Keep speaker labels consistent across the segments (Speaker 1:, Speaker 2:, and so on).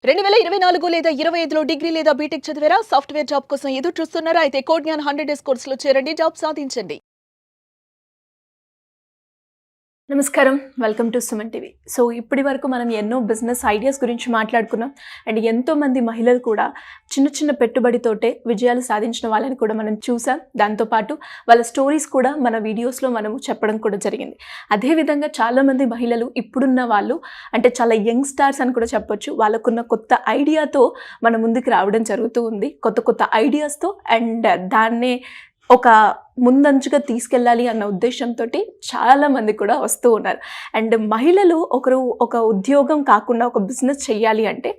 Speaker 1: 2024 లేదా 25లో డిగ్రీ లేదా బీటెక్ చదివారా? సాఫ్ట్వేర్ జాబ్ కోసం ఎదురు చూస్తున్నారా? అయితే కోడ్ జ్ఞాన్ 100 డేస్ కోర్సులో చేరండి, జాబ్ సాధించండి. నమస్కారం, welcome to Suman TV. So ఇప్పటి వరకు మనం ఎన్నో బిజినెస్ ఐడియాస్ గురించి మాట్లాడుకున్నాం. అండ్ ఎంతోమంది మహిళలు కూడా చిన్న చిన్న పెట్టుబడితోటే విజయాలు సాధించిన వాళ్ళని కూడా మనం చూసాం. దాంతోపాటు వాళ్ళ స్టోరీస్ కూడా మన వీడియోస్లో మనము చెప్పడం కూడా జరిగింది. అదేవిధంగా చాలామంది మహిళలు ఇప్పుడున్న వాళ్ళు అంటే చాలా యంగ్ స్టార్స్ అని కూడా చెప్పొచ్చు. వాళ్ళకున్న కొత్త ఐడియాతో మన ముందుకు రావడం జరుగుతూ ఉంది, కొత్త కొత్త ఐడియాస్తో. అండ్ దాన్నే ఒక ముందంచుగా తీసుకెళ్ళాలి అన్న ఉద్దేశంతో చాలామంది కూడా వస్తూ ఉన్నారు. అండ్ మహిళలు ఒక ఉద్యోగం కాకుండా ఒక బిజినెస్ చేయాలి అంటే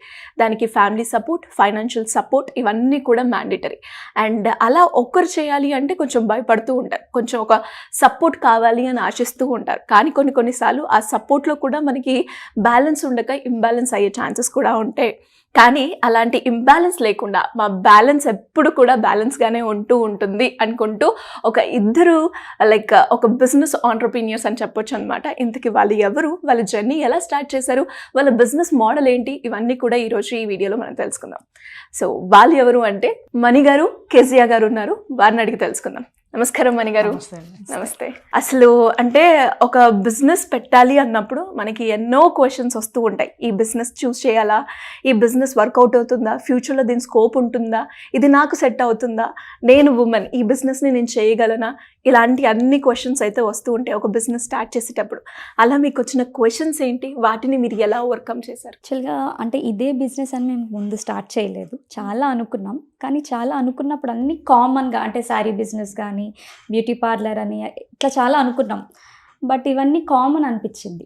Speaker 1: దానికి ఫ్యామిలీ సపోర్ట్, ఫైనాన్షియల్ సపోర్ట్ ఇవన్నీ కూడా మ్యాండేటరీ. అండ్ అలా ఒక్కరు చేయాలి అంటే కొంచెం భయపడుతూ ఉంటారు, కొంచెం ఒక సపోర్ట్ కావాలి అని ఆశిస్తూ ఉంటారు. కానీ కొన్నిసార్లు ఆ సపోర్ట్లో కూడా మనకి బ్యాలెన్స్ ఉండక ఇంబ్యాలెన్స్ అయ్యే ఛాన్సెస్ కూడా ఉంటాయి. కానీ అలాంటి ఇంబ్యాలెన్స్ లేకుండా మా బ్యాలెన్స్ ఎప్పుడు కూడా బ్యాలెన్స్గానే ఉంటుంది అనుకుంటూ ఒక ఇద్దరు ఒక బిజినెస్ ఆంటర్‌ప్రెన్యూర్స్ అని చెప్పొచ్చు అనమాట. ఇంతకీ వాళ్ళు ఎవరు, వాళ్ళ జర్నీ ఎలా స్టార్ట్ చేశారు, వాళ్ళ బిజినెస్ మోడల్ ఏంటి, ఇవన్నీ కూడా ఈరోజు ఈ వీడియోలో మనం తెలుసుకుందాం. సో వాళ్ళు ఎవరు అంటే మణి గారు, కెజియా గారు ఉన్నారు. వారిని అడిగి తెలుసుకుందాం. నమస్కారం మణి గారు. నమస్తే. అసలు అంటే ఒక బిజినెస్ పెట్టాలి అన్నప్పుడు మనకి ఎన్నో క్వశ్చన్స్ వస్తూ ఉంటాయి. ఈ బిజినెస్ చూస్ చేయాలా, ఈ బిజినెస్ వర్కౌట్ అవుతుందా, ఫ్యూచర్లో దీని స్కోప్ ఉంటుందా, ఇది నాకు సెట్ అవుతుందా, నేను ఉమెన్ ఈ బిజినెస్ని నేను చేయగలనా, ఇలాంటి అన్ని క్వశ్చన్స్ అయితే వస్తూ ఉంటాయి ఒక బిజినెస్ స్టార్ట్ చేసేటప్పుడు. అలా మీకు వచ్చిన క్వశ్చన్స్ ఏంటి, వాటిని మీరు ఎలా ఓవర్కమ్ చేశారు?
Speaker 2: యాక్చువల్గా అంటే ఇదే బిజినెస్ అని మేము ముందు స్టార్ట్ చేయలేదు, చాలా అనుకున్నాం. కానీ చాలా అనుకున్నప్పుడు అన్నీ కామన్గా అంటే శారీ బిజినెస్ కానీ, బ్యూటీ పార్లర్ అని ఇట్లా చాలా అనుకున్నాం. బట్ ఇవన్నీ కామన్ అనిపించింది.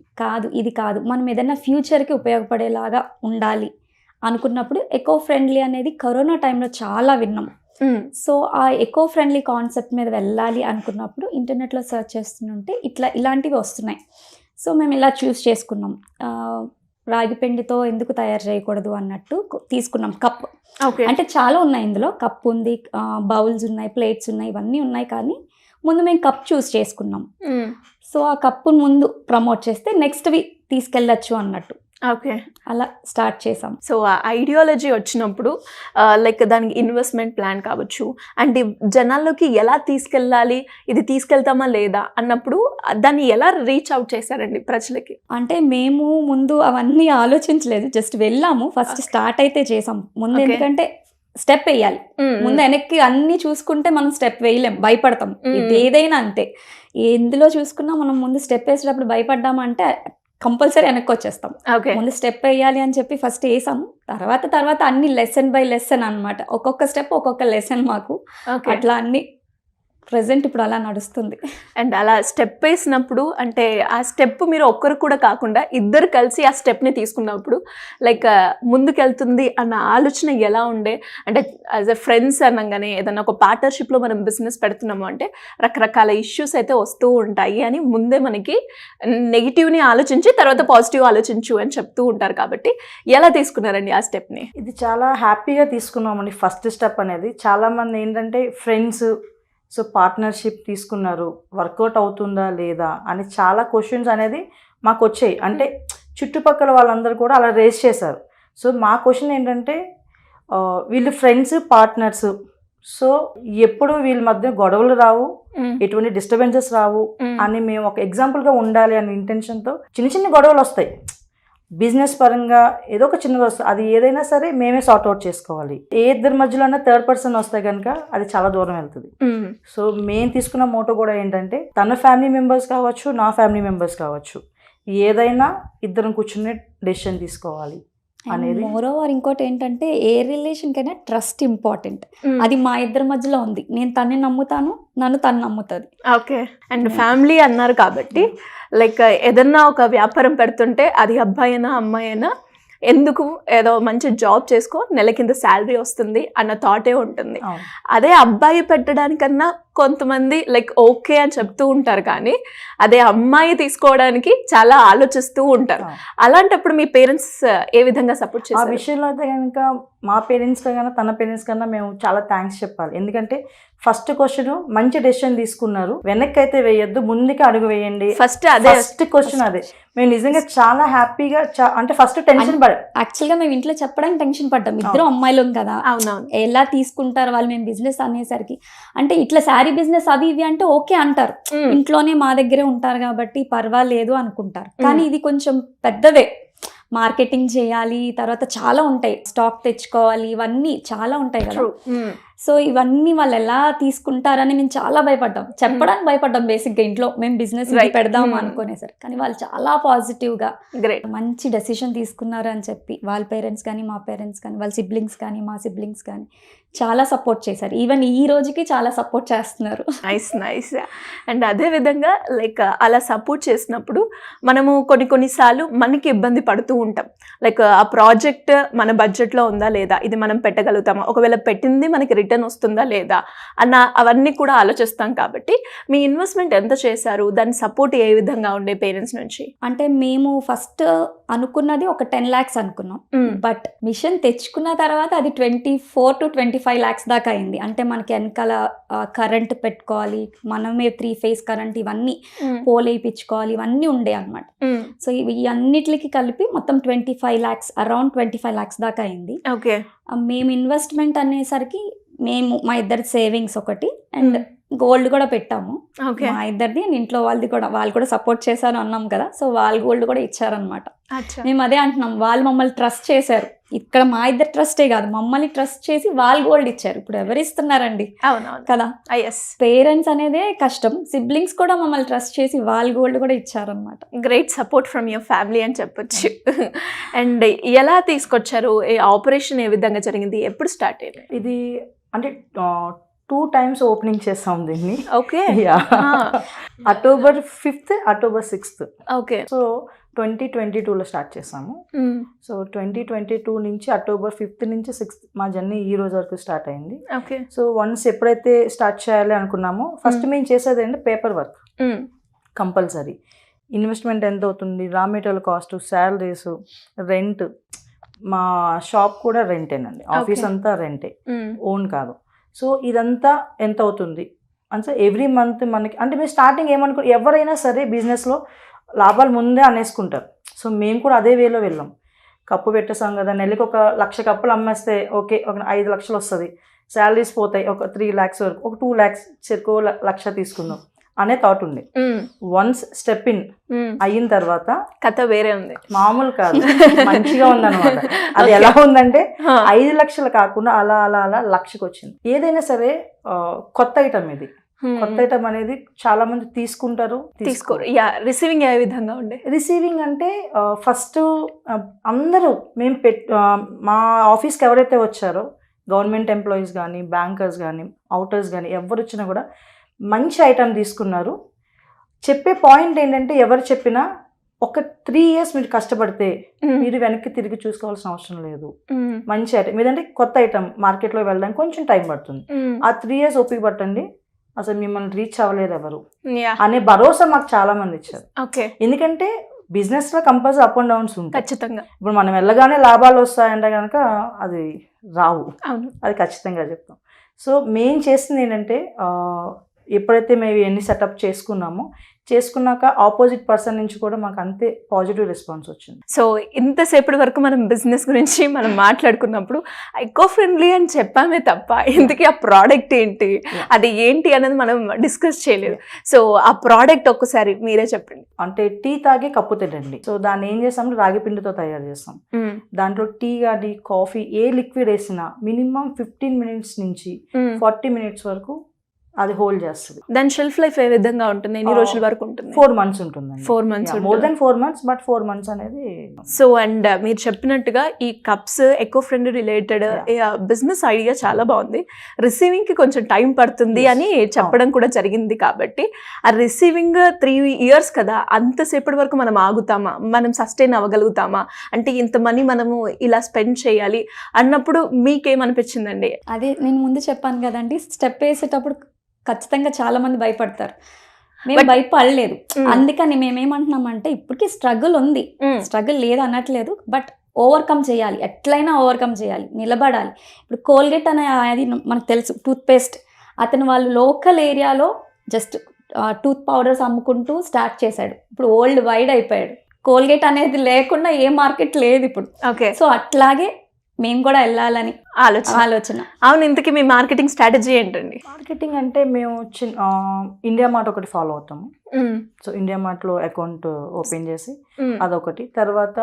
Speaker 2: ఇది కాదు, మనం ఏదైనా ఫ్యూచర్కి ఉపయోగపడేలాగా ఉండాలి అనుకున్నప్పుడు ఎకో ఫ్రెండ్లీ అనేది కరోనా టైంలో చాలా విన్నాం. సో ఆ ఎకో ఫ్రెండ్లీ కాన్సెప్ట్ మీద వెళ్ళాలి అనుకున్నప్పుడు ఇంటర్నెట్లో సెర్చ్ చేస్తుంటే ఇలాంటివి వస్తున్నాయి. సో మేము ఇలా చూస్ చేసుకున్నాం. రాగి పిండితో ఎందుకు తయారు చేయకూడదు అన్నట్టు తీసుకున్నాం. కప్ అంటే చాలా ఉన్నాయి ఇందులో. కప్ ఉంది, బౌల్స్ ఉన్నాయి, ప్లేట్స్ ఉన్నాయి, ఇవన్నీ ఉన్నాయి. కానీ ముందు మేము కప్ చూస్ చేసుకున్నాం. సో ఆ కప్పును ముందు ప్రమోట్ చేస్తే నెక్స్ట్వి తీసుకెళ్ళచ్చు అన్నట్టు
Speaker 1: ఓకే,
Speaker 2: అలా స్టార్ట్ చేసాం.
Speaker 1: సో ఆ ఐడియాలజీ వచ్చినప్పుడు దానికి ఇన్వెస్ట్మెంట్ ప్లాన్ కావచ్చు, అండ్ జనాల్లోకి ఎలా తీసుకెళ్ళాలి, ఇది తీసుకెళ్తామా లేదా అన్నప్పుడు దాన్ని ఎలా రీచ్ అవుట్ చేశారండి ప్రజలకి?
Speaker 2: అంటే మేము ముందు అవన్నీ ఆలోచించలేదు, జస్ట్ వెళ్ళాము. ఫస్ట్ స్టార్ట్ అయితే చేసాం ముందు. ఎందుకంటే స్టెప్ వేయాలి ముందు. వెనక్కి అన్ని చూసుకుంటే మనం స్టెప్ వేయలేం, భయపడతాం. ఇది ఏదైనా అంతే, ఎందులో చూసుకున్నా మనం ముందు స్టెప్ వేసేటప్పుడు భయపడ్డామంటే కంపల్సరీ వెనక్కి వచ్చేస్తాం. ముందు స్టెప్ వేయాలి అని చెప్పి ఫస్ట్ వేసాము. తర్వాత అన్ని లెసన్ బై లెసన్ అనమాట. ఒక్కొక్క స్టెప్ ఒక్కొక్క లెసన్ మాకు. అట్లా అన్ని ప్రెజెంట్ ఇప్పుడు అలా నడుస్తుంది.
Speaker 1: అండ్ అలా స్టెప్ వేసినప్పుడు అంటే ఆ స్టెప్ మీరు ఒక్కరు కూడా కాకుండా ఇద్దరు కలిసి ఆ స్టెప్ని తీసుకున్నప్పుడు ముందుకెళ్తుంది అన్న ఆలోచన ఎలా ఉండే? అంటే యాజ్ ఎ ఫ్రెండ్స్ అనగానే ఏదన్నా ఒక పార్ట్నర్షిప్లో మనం బిజినెస్ పెడుతున్నాము అంటే రకరకాల ఇష్యూస్ అయితే వస్తూ ఉంటాయి అని ముందే మనకి నెగిటివ్ని ఆలోచించి తర్వాత పాజిటివ్ ఆలోచించు అని చెప్తూ ఉంటారు. కాబట్టి ఎలా తీసుకున్నారండి ఆ స్టెప్ని?
Speaker 3: ఇది చాలా హ్యాపీగా తీసుకున్నామండి. ఫస్ట్ స్టెప్ అనేది చాలామంది ఏంటంటే ఫ్రెండ్స్ సో పార్ట్నర్షిప్ తీసుకున్నారు, వర్కౌట్ అవుతుందా లేదా అని చాలా క్వశ్చన్స్ అనేది మాకు వచ్చాయి. అంటే చుట్టుపక్కల వాళ్ళందరూ కూడా అలా రేస్ చేశారు. సో మా క్వశ్చన్ ఏంటంటే వీళ్ళు ఫ్రెండ్స్, పార్ట్నర్స్, సో ఎప్పుడు వీళ్ళ మధ్య గొడవలు రావు, ఎటువంటి డిస్టర్బెన్సెస్ రావు అని మేము ఒక ఎగ్జాంపుల్గా ఉండాలి అనే ఇంటెన్షన్తో చిన్న గొడవలు వస్తాయి బిజినెస్ పరంగా, ఏదో ఒక చిన్నది వస్తుంది, అది ఏదైనా సరే మేమే సార్ట్అవుట్ చేసుకోవాలి. ఏ ఇద్దరి మధ్యలో థర్డ్ పర్సన్ వస్తే కనుక అది చాలా దూరం వెళ్తుంది. సో మేము తీసుకున్న మోటో కూడా ఏంటంటే తన ఫ్యామిలీ మెంబర్స్ కావచ్చు, నా ఫ్యామిలీ మెంబర్స్ కావచ్చు, ఏదైనా ఇద్దరం కూర్చుని డెసిషన్ తీసుకోవాలి అనేది.
Speaker 2: మోరోవర్ ఇంకోటి ఏంటంటే ఏ రిలేషన్కైనా ట్రస్ట్ ఇంపార్టెంట్. అది మా ఇద్దరి మధ్యలో ఉంది. నేను తన్ని నమ్ముతాను, నన్ను తను నమ్ముతుంది.
Speaker 1: ఓకే. అండ్ ఫ్యామిలీ అన్నారు కాబట్టి ఏదన్నా ఒక వ్యాపారం పెడుతుంటే అది అబ్బాయి అయినా అమ్మాయి అయినా ఎందుకు ఏదో మంచి జాబ్ చేసుకో, నెల కింద శాలరీ వస్తుంది అన్న థాటే ఉంటుంది. అదే అబ్బాయి పెట్టడానికన్నా కొంతమంది లైక్ ఓకే అని చెప్తూ ఉంటారు, కానీ అదే అమ్మాయి తీసుకోవడానికి చాలా ఆలోచిస్తూ ఉంటారు. అలాంటప్పుడు మీ పేరెంట్స్ ఏ విధంగా సపోర్ట్
Speaker 3: ఆ
Speaker 1: చేస్తారు?
Speaker 3: విషయంలో అయితే కనుక మా పేరెంట్స్ కన్నా తన పేరెంట్స్ కన్నా మేము చాలా థ్యాంక్స్ చెప్పాలి. ఎందుకంటే ఫస్ట్ క్వశ్చన్ మంచి డెసిషన్ తీసుకున్నారు, వెనక్కి అయితే వేయొద్దు, ముందుకే అడుగు వేయండి.
Speaker 1: ఫస్ట్ అదే
Speaker 3: ఫస్ట్ క్వశ్చన్ అదే. మేము నిజంగా చాలా హ్యాపీగా అంటే ఫస్ట్ టెన్షన్ పడ
Speaker 2: యాక్చువల్గా మేము ఇంట్లో చెప్పడానికి టెన్షన్ పడ్డాం, ఇద్దరు అమ్మాయిలం కదా,
Speaker 1: అవునవును.
Speaker 2: ఎలా తీసుకుంటారు వాళ్ళు మేము బిజినెస్ అనేసరికి. అంటే ఇట్లా శారీ బిజినెస్ అవి ఇవి అంటే ఓకే అంటారు, ఇంట్లోనే మా దగ్గరే ఉంటారు కాబట్టి పర్వాలేదు అనుకుంటారు. కానీ ఇది కొంచెం పెద్దదే, మార్కెటింగ్ చేయాలి, తర్వాత చాలా ఉంటాయి, స్టాక్ తెచ్చుకోవాలి, ఇవన్నీ చాలా ఉంటాయి కదా. సో ఇవన్నీ వాళ్ళు ఎలా తీసుకుంటారని మేము చాలా భయపడ్డాం, చెప్పడానికి భయపడ్డాం బేసిక్గా ఇంట్లో మేము బిజినెస్ పెడదాం అనుకునేసరి. కానీ వాళ్ళు చాలా పాజిటివ్గా మంచి డెసిషన్ తీసుకున్నారు అని చెప్పి వాళ్ళ పేరెంట్స్ కానీ మా పేరెంట్స్ కానీ వాళ్ళ సిబ్లింగ్స్ కానీ మా సిబ్లింగ్స్ కానీ చాలా సపోర్ట్ చేశారు. ఈవెన్ ఈ రోజుకి చాలా సపోర్ట్ చేస్తున్నారు.
Speaker 1: నైస్. అండ్ అదే విధంగా లైక్ అలా సపోర్ట్ చేసినప్పుడు మనము కొన్నిసార్లు మనకి ఇబ్బంది పడుతూ ఉంటాం. లైక్ ఆ ప్రాజెక్ట్ మన బడ్జెట్లో ఉందా లేదా, ఇది మనం పెట్టగలుగుతామా, ఒకవేళ పెట్టింది మనకి రిటర్న్ వస్తుందా లేదా అన్న అవన్నీ కూడా ఆలోచిస్తాం. కాబట్టి మీ ఇన్వెస్ట్మెంట్ ఎంత చేశారు, దాని సపోర్ట్ ఏ విధంగా ఉండే పేరెంట్స్ నుంచి?
Speaker 2: అంటే మేము ఫస్ట్ అనుకున్నది ఒక 10 lakhs అనుకున్నాం, బట్ మిషన్ తెచ్చుకున్న తర్వాత అది 24 to 25 lakhs దాకా అయింది. అంటే మనకి వెనకాల కరెంట్ పెట్టుకోవాలి, మనమే 3 phase కరెంట్, ఇవన్నీ పోల్ వేయించుకోవాలి, ఇవన్నీ ఉండే అనమాట. సో ఇవి అన్నిటికి కలిపి మొత్తం 25 lakhs, అరౌండ్ 25 lakhs దాకా అయింది.
Speaker 1: ఓకే.
Speaker 2: మేము ఇన్వెస్ట్మెంట్ అనేసరికి మేము మా ఇద్దరి సేవింగ్స్ ఒకటి అండ్ గోల్డ్ కూడా పెట్టాము. మా ఇద్దరిది ఇంట్లో వాళ్ళది కూడా, వాళ్ళు కూడా సపోర్ట్ చేశారు అన్నాం కదా, సో వాళ్ళు గోల్డ్ కూడా ఇచ్చారనమాట. మేము అదే అంటున్నాం, వాళ్ళు మమ్మల్ని ట్రస్ట్ చేశారు. ఇక్కడ మా ఇద్దరు ట్రస్టే కాదు, మమ్మల్ని ట్రస్ట్ చేసి వాళ్ళు గోల్డ్ ఇచ్చారు. ఇప్పుడు ఎవరు ఇస్తున్నారండి కదా, పేరెంట్స్ అనేదే కష్టం, సిబ్లింగ్స్ కూడా మమ్మల్ని ట్రస్ట్ చేసి వాళ్ళు గోల్డ్ కూడా ఇచ్చారనమాట.
Speaker 1: Great support from your family అని చెప్పొచ్చు. అండ్ ఎలా తీసుకొచ్చారు, ఆపరేషన్ ఏ విధంగా జరిగింది, ఎప్పుడు స్టార్ట్ అయ్యింది?
Speaker 3: ఇది అంటే 2 times ఓపెనింగ్ చేస్తాం దీన్ని.
Speaker 1: Okay.
Speaker 3: October 5th, October 6th.
Speaker 1: Okay.
Speaker 3: So 2022లో స్టార్ట్ చేసాము. సో 2022 నుంచి October 5th నుంచి 6th మా జర్నీ ఈ రోజు వరకు స్టార్ట్ అయింది.
Speaker 1: ఓకే.
Speaker 3: సో వన్స్ ఎప్పుడైతే స్టార్ట్ చేయాలి అనుకున్నామో ఫస్ట్ మేము చేసేది ఏంటంటే పేపర్ వర్క్ కంపల్సరీ. ఇన్వెస్ట్మెంట్ ఎంత అవుతుంది, raw material cost, salaries, rent, మా షాప్ కూడా రెంటేనండి, ఆఫీస్ అంతా రెంటే, ఓన్ కాదు. సో ఇదంతా ఎంత అవుతుంది అంటే ఎవ్రీ మంత్ మనకి, అంటే మీరు స్టార్టింగ్ ఏమనుకో, ఎవరైనా సరే బిజినెస్లో లాభాలు ముందే అనేసుకుంటారు. సో మేము కూడా అదే వేలో వెళ్ళాం. కప్పు పెట్టేసాం కదా, నెలకి 1,00,000 కప్పులు అమ్మేస్తే ఓకే, ఒక 5 లక్షలు వస్తుంది, శాలరీస్ పోతాయి ఒక 3 lakhs వరకు, ఒక 2 lakhs చెరుకు 1,00,000 తీసుకుందాం అనే థాట్ ఉంది. వన్స్ స్టెప్ ఇన్ అయిన తర్వాత
Speaker 1: కథ వేరే ఉంది,
Speaker 3: మామూలు కాదు, మంచిగా ఉందన్నమాట. అది ఎలా ఉందంటే 5 లక్షలు కాకుండా అలా అలా అలా 1,00,000కి వచ్చింది. ఏదైనా సరే కొత్త ఐటమ్ ఇది, కొత్త ఐటమ్ అనేది చాలా మంది తీసుకుంటారు,
Speaker 1: తీసుకోరు. రిసీవింగ్ ఏ విధంగా ఉండే?
Speaker 3: రిసీవింగ్ అంటే ఫస్ట్ అందరూ మేము మా ఆఫీస్కి ఎవరైతే వచ్చారో, గవర్నమెంట్ ఎంప్లాయీస్ కానీ, బ్యాంకర్స్ కానీ, అవుటర్స్ కానీ, ఎవరు వచ్చినా కూడా మంచి ఐటమ్ తీసుకున్నారు. చెప్పే పాయింట్ ఏంటంటే, ఎవరు చెప్పినా ఒక 3 years మీరు కష్టపడితే మీరు వెనక్కి తిరిగి చూసుకోవాల్సిన అవసరం లేదు. మంచి ఐటమ్ మీదంటే కొత్త ఐటమ్ మార్కెట్లో వెళ్ళడానికి కొంచెం టైం పడుతుంది, ఆ 3 years ఓపిక పట్టండి, అసలు మిమ్మల్ని రీచ్ అవ్వలేదు ఎవరు అనే భరోసా మాకు చాలా మంది ఇచ్చారు. ఎందుకంటే బిజినెస్ లో కంపల్సరీ అప్ అండ్ డౌన్స్ ఉంటాయి
Speaker 1: ఖచ్చితంగా.
Speaker 3: ఇప్పుడు మనం వెళ్ళగానే లాభాలు వస్తాయంటే కనుక అది రావు, అది ఖచ్చితంగా చెప్తాం. సో మెయిన్ చేస్తుంది ఏంటంటే, ఎప్పుడైతే మేము ఇవన్నీ సెటప్ చేసుకున్నాక ఆపోజిట్ పర్సన్ నుంచి కూడా మాకు అంతే పాజిటివ్ రెస్పాన్స్ వచ్చింది.
Speaker 1: సో ఇంతసేపటి వరకు మనం బిజినెస్ గురించి మనం మాట్లాడుకున్నప్పుడు ఎకో ఫ్రెండ్లీ అని చెప్పామే తప్ప ఇంతకీ ఆ ప్రోడక్ట్ ఏంటి, అది ఏంటి అనేది మనం డిస్కస్ చేయలేదు. సో ఆ ప్రోడక్ట్ ఒక్కసారి మీరే చెప్పండి.
Speaker 3: అంటే టీ తాగే కప్పు తినండి. సో దాన్ని ఏం చేస్తాం, రాగి పిండితో తయారు చేస్తాం. దాంట్లో టీ కానీ కాఫీ ఏ లిక్విడ్ వేసినా మినిమం 15 minutes నుంచి 40 minutes వరకు అది హోల్డ్ చేస్తుంది.
Speaker 1: దాని షెల్ఫ్ లైఫ్ ఏ విధంగా ఉంటుంది, ఎన్ని రోజుల వరకు ఉంటుంది?
Speaker 3: 4 months ఉంటుంది.
Speaker 1: 4 months,
Speaker 3: more than 4 months, but 4 months అనేది.
Speaker 1: సో అండ్ మీరు చెప్పినట్టుగా ఈ cups eco friendly related business idea చాలా బాగుంది. రిసీవింగ్ కి కొంచెం టైం పడుతుంది అని చెప్పడం కూడా జరిగింది. కాబట్టి ఆ రిసీవింగ్ 3 years కదా, అంతసేపటి వరకు మనం ఆగుతామా, మనం సస్టైన్ అవ్వగలుగుతామా, అంటే ఇంత మనీ మనము ఇలా స్పెండ్ చేయాలి అన్నప్పుడు మీకేమనిపించిందండి?
Speaker 2: అదే నేను ముందు చెప్పాను కదండి, స్టెప్ వేసేటప్పుడు ఖచ్చితంగా చాలా మంది భయపడతారు. మేము భయపడలేదు. అందుకని మేమేమంటున్నామంటే ఇప్పటికీ స్ట్రగుల్ ఉంది, స్ట్రగుల్ లేదు అనట్లేదు, బట్ ఓవర్కమ్ చేయాలి, ఎట్లయినా ఓవర్కమ్ చేయాలి, నిలబడాలి. ఇప్పుడు కోల్గేట్ అనే అది మనకు తెలుసు, టూత్పేస్ట్. అతను వాళ్ళు లోకల్ ఏరియాలో జస్ట్ టూత్ పౌడర్స్ అమ్ముకుంటూ స్టార్ట్ చేశాడు. ఇప్పుడు వరల్డ్ వైడ్ అయిపోయాడు. కోల్గేట్ అనేది లేకుండా ఏ మార్కెట్ లేదు ఇప్పుడు.
Speaker 1: ఓకే,
Speaker 2: సో అట్లాగే మేము కూడా వెళ్ళాలని ఆలోచన.
Speaker 1: అవును, ఇంతకీ మీ మార్కెటింగ్ స్ట్రాటజీ ఏంటండి?
Speaker 3: మార్కెటింగ్ అంటే మేము ఇండియా మార్ట్ ఒకటి ఫాలో అవుతాము. సో ఇండియా మార్ట్లో అకౌంట్ ఓపెన్ చేసి అదొకటి, తర్వాత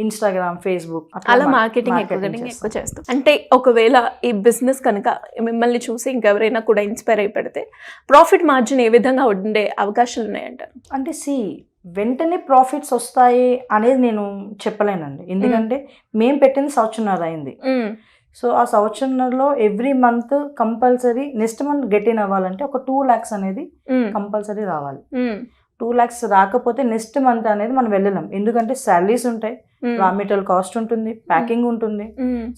Speaker 3: ఇన్స్టాగ్రామ్, ఫేస్బుక్
Speaker 1: అలా మార్కెటింగ్ ఎక్కువ చేస్తాం. అంటే ఒకవేళ ఈ బిజినెస్ కనుక మిమ్మల్ని చూసి ఇంకెవరైనా కూడా ఇన్స్పైర్ అయి పెడితే ప్రాఫిట్ మార్జిన్ ఏ విధంగా ఉండే అవకాశాలు ఉన్నాయంటారు?
Speaker 3: అంటే వెంటనే ప్రాఫిట్స్ వస్తాయి అనేది నేను చెప్పలేనండి. ఎందుకంటే మేము పెట్టింది సంవత్సరంన్నర అయింది. సో ఆ సంవత్సరంలో every month compulsory next month get in అవ్వాలంటే ఒక 2 lakhs అనేది కంపల్సరీ రావాలి. 2 lakhs రాకపోతే నెక్స్ట్ మంత్ అనేది మనం వెళ్ళలేం. ఎందుకంటే శాలరీస్ ఉంటాయి, రా మెటీరియల్ కాస్ట్ ఉంటుంది, ప్యాకింగ్ ఉంటుంది.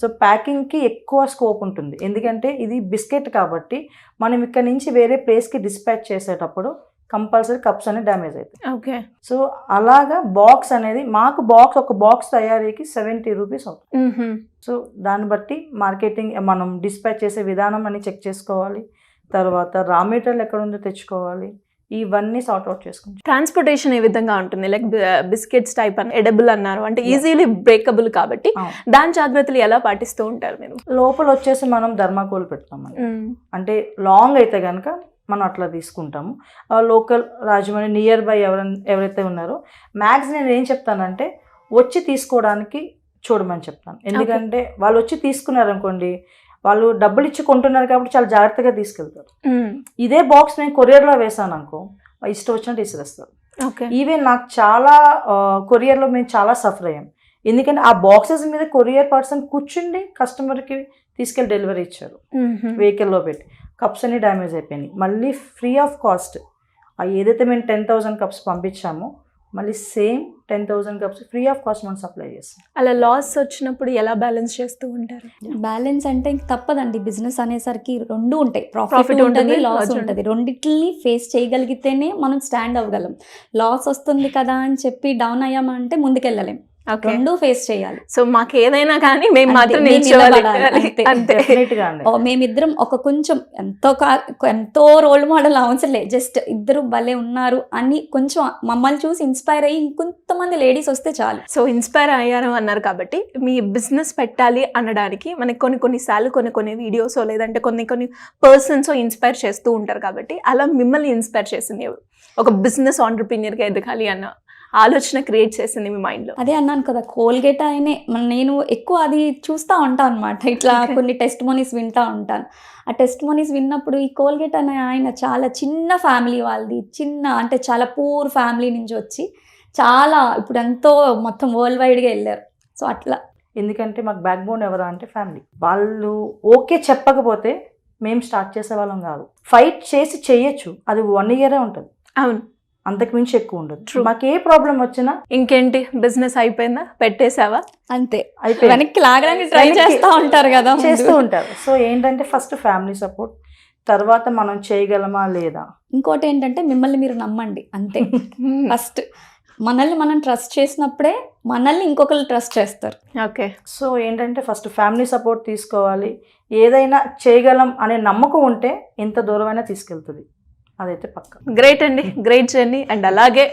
Speaker 3: సో ప్యాకింగ్ కి ఎక్కువ స్కోప్ ఉంటుంది. ఎందుకంటే ఇది బిస్కెట్ కాబట్టి మనం ఇక్కడ నుంచి వేరే ప్లేస్ కి డిస్పాచ్ చేసేటప్పుడు కంపల్సరీ కప్స్ అనేది డ్యామేజ్ అవుతాయి.
Speaker 1: ఓకే,
Speaker 3: సో అలాగా బాక్స్ అనేది మాకు ఒక బాక్స్ తయారీకి 70 రూపీస్ అవుతుంది. సో దాన్ని బట్టి మార్కెటింగ్ మనం డిస్పాచ్ చేసే విధానం అని చెక్ చేసుకోవాలి. తర్వాత రా మెటీరియల్ ఎక్కడ ఉందో తెచ్చుకోవాలి. ఇవన్నీ సార్ట్ అవుట్ చేసుకుంటాం.
Speaker 1: ట్రాన్స్పోర్టేషన్ ఏ విధంగా ఉంటుంది? లైక్ బిస్కెట్స్ టైప్ అని ఎడబుల్ అన్నారు, అంటే ఈజీలీ బ్రేకబుల్ కాబట్టి దాని జాగ్రత్తలు ఎలా పాటిస్తూ ఉంటారు మీరు?
Speaker 3: లోపల వచ్చేసి మనం ధర్మాకోల్ పెడతామండి. అంటే లాంగ్ అయితే కనుక మనం అట్లా తీసుకుంటాము. లోకల్ రాజమండ్రి నియర్ బై ఎవరైతే ఉన్నారో మ్యాక్స్ నేను ఏం చెప్తానంటే వచ్చి తీసుకోవడానికి చూడమని చెప్తాను. ఎందుకంటే వాళ్ళు వచ్చి తీసుకున్నారు అనుకోండి, వాళ్ళు డబ్బులు ఇచ్చి కొంటున్నారు కాబట్టి చాలా జాగ్రత్తగా తీసుకెళ్తారు. ఇదే బాక్స్ నేను కొరియర్లో వేసాను అనుకో, ఇష్టం వచ్చినట్టు ఇసిరేస్తారు. ఈవెన్ నాకు చాలా కొరియర్లో మేము చాలా సఫర్ అయ్యాం. ఎందుకంటే ఆ బాక్సెస్ మీద కొరియర్ పర్సన్ కూర్చుండి కస్టమర్కి తీసుకెళ్ళి డెలివరీ ఇచ్చారు వెహికల్లో పెట్టి. కప్స్ అన్ని డ్యామేజ్ అయిపోయినాయి. మళ్ళీ ఫ్రీ ఆఫ్ కాస్ట్ ఏదైతే మేము 10,000 కప్స్ పంపించామో మళ్ళీ same 10,000 cups free of cost మనం సప్లై చేస్తాం.
Speaker 1: అలా లాస్ వచ్చినప్పుడు ఎలా బ్యాలెన్స్ చేస్తూ ఉంటారు?
Speaker 2: బ్యాలెన్స్ అంటే ఇంక తప్పదండి, బిజినెస్ అనేసరికి రెండు ఉంటాయి, ప్రాఫిట్ ఉంటుంది, లాస్ ఉంటుంది. రెండిటిని ఫేస్ చేయగలిగితేనే మనం స్టాండ్ అవ్వగలం. లాస్ వస్తుంది కదా అని చెప్పి డౌన్ అయ్యామంటే ముందుకెళ్ళలేం. రెండు ఫేస్ చేయాలి.
Speaker 1: సో మాకు ఏదైనా కానీ మేము మాత్రం
Speaker 2: మేమిద్దరం ఒక కొంచెం ఎంతో రోల్ మోడల్ అవసరం లేదు, జస్ట్ ఇద్దరు భలే ఉన్నారు అని కొంచెం మమ్మల్ని చూసి ఇన్స్పైర్ అయ్యి ఇంకొంతమంది లేడీస్ వస్తే చాలు.
Speaker 1: సో ఇన్స్పైర్ అయ్యారు అన్నారు కాబట్టి మీ బిజినెస్ పెట్టాలి అనడానికి మనకి కొన్నిసార్లు కొన్ని వీడియోస్ లేదంటే కొన్ని పర్సన్స్ ఇన్స్పైర్ చేస్తూ ఉంటారు కాబట్టి అలా మిమ్మల్ని ఇన్స్పైర్ చేసింది ఎవరు? ఒక బిజినెస్ ఆంటర్‌ప్రెన్యూర్‌గా ఎదగాలి అన్న ఆలోచన క్రియేట్ చేసింది మీ మైండ్లో?
Speaker 2: అదే అన్నాను కదా, కోల్గేట్ ఆయనే. నేను ఎక్కువ అది చూస్తూ ఉంటాను అనమాట, ఇట్లా కొన్ని టెస్ట్ మనీస్ వింటూ ఉంటాను. ఆ టెస్ట్ మనీస్ విన్నప్పుడు ఈ కోల్గేట్ అనే ఆయన చాలా చిన్న ఫ్యామిలీ వాళ్ళది, అంటే చాలా పూర్ ఫ్యామిలీ నుంచి వచ్చి చాలా ఇప్పుడు ఎంతో మొత్తం వరల్డ్ వైడ్గా వెళ్ళారు. సో అట్లా.
Speaker 3: ఎందుకంటే మాకు బ్యాక్ బోన్ ఎవరా అంటే ఫ్యామిలీ. వాళ్ళు ఓకే చెప్పకపోతే మేము స్టార్ట్ చేసే వాళ్ళం కాదు. ఫైట్ చేసి చేయొచ్చు, అది 1 year ఉంటుంది.
Speaker 1: అవును,
Speaker 3: అంతకు మించి ఎక్కువ ఉండదు. మాకు ఏ ప్రాబ్లం వచ్చినా
Speaker 1: ఇంకేంటి బిజినెస్ అయిపోయిందా, పెట్టేసావా,
Speaker 2: అంతే అయిపోయింది, వెనక్కి లాగడానికి ట్రై చేస్తూ ఉంటారు కదా,
Speaker 3: చేస్తూ ఉంటారు. సో ఏంటంటే ఫస్ట్ ఫ్యామిలీ సపోర్ట్, తర్వాత మనం చేయగలమా లేదా.
Speaker 2: ఇంకోటి ఏంటంటే మిమ్మల్ని మీరు నమ్మండి, అంతే. ఫస్ట్ మనల్ని మనం ట్రస్ట్ చేసినప్పుడే మనల్ని ఇంకొకరు ట్రస్ట్ చేస్తారు.
Speaker 1: ఓకే.
Speaker 3: సో ఏంటంటే ఫస్ట్ ఫ్యామిలీ సపోర్ట్ తీసుకోవాలి. ఏదైనా చేయగలం అనే నమ్మకం ఉంటే ఎంత దూరమైనా తీసుకెళ్తుంది, అదైతే పక్క.
Speaker 1: గ్రేట్ అండి, గ్రేట్ జర్నీ. అండ్ అలాగే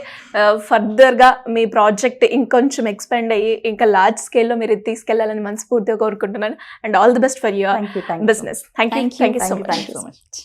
Speaker 1: ఫర్దర్గా మీ ప్రాజెక్ట్ ఇంకొంచెం ఎక్స్పాండ్ అయ్యి ఇంకా లార్జ్ స్కేల్లో మీరు తీసుకెళ్లాలని మనస్ఫూర్తిగా కోరుకుంటున్నాను. And all the best for your business. Thank you so much.